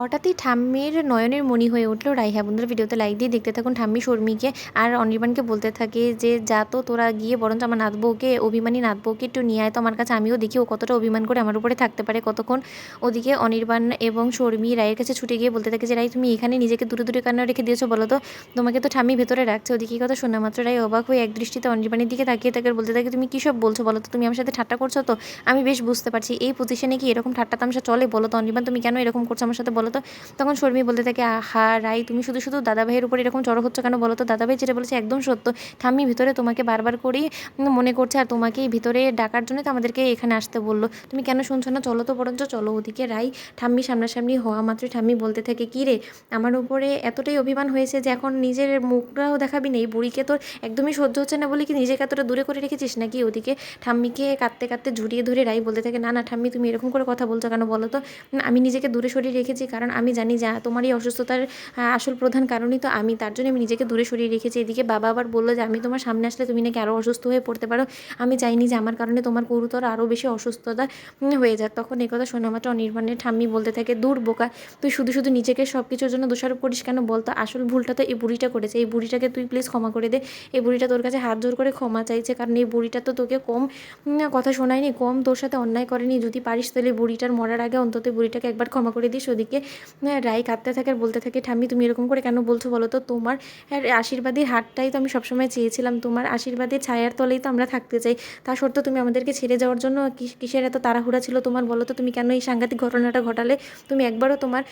হঠাৎই ঠাম্মির নয়নের মণি হয়ে উঠল রাইহা। বন্ধুরা ভিডিওতে লাইক দিয়ে দেখতে থাকুন। ঠাম্মি শর্মিকে আর অনির্বাণকে বলতে থাকে যে যা তো তোরা গিয়ে বরঞ্চ আমার নাতবউকে, অভিমানী নাতবউকে একটু নিয়ে আয় তো আমার কাছে, আমিও দেখি ও কতটা অভিমান করে আমার উপরে থাকতে পারে কতক্ষণ। ওদিকে অনির্বাণ এবং শর্মি রায়ের কাছে ছুটে গিয়ে বলতে থাকে যে রাই তুমি এখানে নিজেকে দূরে দূরে কেন রেখে দিয়েছো বলো তো, তোমাকে তো ঠাম্মি ভেতরে রাখছে। ওদিকে কথা শোনা মাত্র রাই অবাক হয়ে এক দৃষ্টিতে অনির্বাণের দিকে তাকিয়ে থাকে, বলতে থাকে তুমি কী সব বলছো বলো তো, তুমি আমার সাথে ঠাট্টা করছো তো? আমি বেশ বুঝতে পারছি এই পজিশনে কি এরকম ঠাট্টা তামসা চলে বলো তো অনির্বাণ, তুমি কেন এরকম করছো আমার সাথে বলো তো। তখন শর্মি বলতে থাকে আহা রাই তুমি শুধু শুধু দাদাভাইয়ের উপর এরকম জড়ো হচ্ছে কেন বলো তো, দাদাভাই যেটা বলেছে একদম সত্য, ঠাম্মি ভিতরে তোমাকে বারবার করেই মনে করছে আর তোমাকেই ভিতরে ডাকার জন্য তো আমাদেরকে এখানে আসতে বললো, তুমি কেন শুনছো না, চলো তো বরঞ্চ চলো। ওদিকে রাই ঠাম্মি সামনাসামনি হওয়া মাত্রই ঠাম্মি বলতে থাকে কী রে আমার উপরে এতটাই অভিমান হয়েছে যে এখন নিজের মুখটাও দেখাবি না, এই বুড়িকে তোর একদমই সহ্য হচ্ছে না বলে কি নিজেকে এতটা দূরে করে রেখেছিস নাকি। ওদিকে ঠাম্মিকে কাঁদতে কাঁদতে জড়িয়ে ধরে রাই বলতে থাকে না না ঠাম্মি তুমি এরকম করে কথা বলছো কেন বলো তো, আমি নিজেকে দূরে সরিয়ে রেখেছি কারণ আমি জানি যে তোমার এই অসুস্থতার আসল প্রধান কারণই তো আমি, তার জন্য আমি নিজেকে দূরে সরিয়ে রেখেছি। এদিকে বাবা আবার বললো যে আমি তোমার সামনে আসলে তুমি নাকি আরও অসুস্থ হয়ে পড়তে পারো, আমি চাইনি যে আমার কারণে তোমার গুরুতর আরও বেশি অসুস্থতা হয়ে যায়। তখন এই কথা শোনা মাত্র অনির্বাণের ঠাম্মি বলতে থাকে দূর বোকা, তুই শুধু শুধু নিজেকে সব কিছুর জন্য দোষারোপ করিস কেন বলতো, আসল ভুলটা তো এই বুড়িটা করেছে, এই বুড়িটাকে তুই প্লিজ ক্ষমা করে দে। এই বুড়িটা তোর কাছে হাত জোর করে ক্ষমা চাইছে কারণ এই বুড়িটা তো তোকে কম কথা শোনায়নি, কম তোর সাথে অন্যায় করেনি, যদি পারিস তাহলে বুড়িটার মরার আগে অন্তত বুড়িটাকে একবার ক্ষমা করে দিস। ওদিকে রাই কাঁদতে থাকে আর বলতে থাকে ঠাম্মি তুমি এরকম করে কেন বলছো বলো তো, তোমার আশীর্বাদের হাতটাই তো আমি সবসময় চেয়েছিলাম, তোমার আশীর্বাদের ছায়ার তলেই তো আমরা থাকতে চাই, তা সত্ত্বেও তুমি আমাদেরকে ছেড়ে যাওয়ার জন্য কিসের এত তাড়াহুড়া ছিল তোমার বলো তো, তুমি কেন এই সাংঘাতিক ঘটনাটা ঘটালে, তুমি একবারও তোমার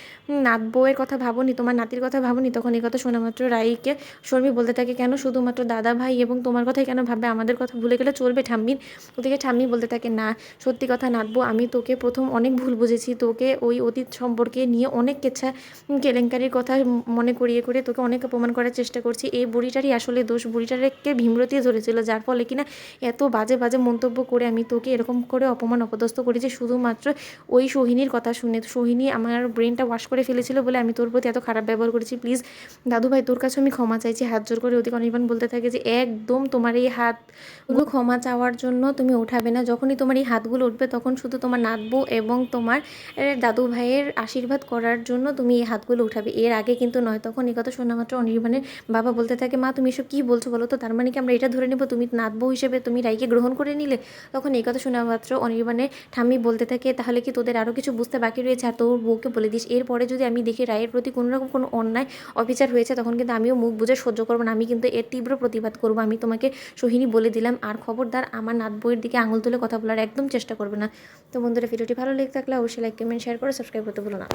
নাত বউয়ের কথা ভাবোনি, তোমার নাতির কথা ভাবোনি। তখন এই কথা শোনা মাত্র রাইকে শর্মি বলতে থাকে কেন শুধুমাত্র দাদা ভাই এবং তোমার কথাই কেন ভাববে, আমাদের কথা ভুলে গেলে চলবে ঠাম্মির। ওদিকে ঠাম্মি বলতে থাকে না সত্যি কথা নাতবো, আমি তোকে প্রথম অনেক ভুল বুঝেছি, তোকে ওই অতীত সম্পর্কে নিয়ে অনেক কেচ্ছা কেলেঙ্কারির কথা মনে করিয়ে করে তোকে অনেক অপমান করার চেষ্টা করছি, এই বুড়িটারই আসলে দোষ, বুড়িটাকে ভীমরতি ধরেছিল যার ফলে কিনা এত বাজে বাজে মন্তব্য করে আমি তোকে এরকম করে অপমান অপদস্থ করেছি শুধুমাত্র ওই সোহিনীর কথা শুনে, সোহিনী আমার ব্রেনটা ওয়াশ করে ফেলেছিল বলে আমি তোর প্রতি এত খারাপ ব্যবহার করেছি, প্লিজ দাদু ভাই তোর কাছে আমি ক্ষমা চাইছি হাত জোর করে। ওদিকে অনির্বাণ বলতে থাকে যে একদম তোমার এই হাতগুলো ক্ষমা চাওয়ার জন্য তুমি ওঠাবে না, যখনই তোমার এই হাতগুলো উঠবে তখন শুধু তোমার নাতবউ এবং তোমার দাদু ভাইয়ের আশীর্বাদ করার জন্য তুমি এই হাতগুলো উঠাবে, এর আগে কিন্তু নয়। তখন এই কথা শোনা মাত্র অনির্বাণের বাবা বলতে থাকে মা তুমি এসব কী বলছো বলো তো, তার মানে কি আমরা এটা ধরে নেবো তুমি নাতবউ হিসেবে তুমি রাইকে গ্রহণ করে নিলে। তখন এই কথা শোনা মাত্র অনির্বাণের ঠাম্মি বলতে থাকে তাহলে কি তোদের আরও কিছু বুঝতে বাকি রয়েছে, আর তোর বউকে বলে দিস এরপরে যদি আমি দেখি রায়ের প্রতি কোনো রকম কোনো অন্যায় অবিচার হয়েছে তখন কিন্তু আমিও মুখ বুঝে সহ্য করবো না, আমি কিন্তু এর তীব্র প্রতিবাদ করবো, আমি তোমাকে সোহিনী বলে দিলাম। আর খবরদার আমার নাতবউয়ের দিকে আঙুল তুলে কথা বলার একদম চেষ্টা করবে না। তো বন্ধুরা ভিডিওটি ভালো লেগে থাকলে অবশ্যই লাইক কমেন্ট শেয়ার করে সাবস্ক্রাইব করতে ভুলো না।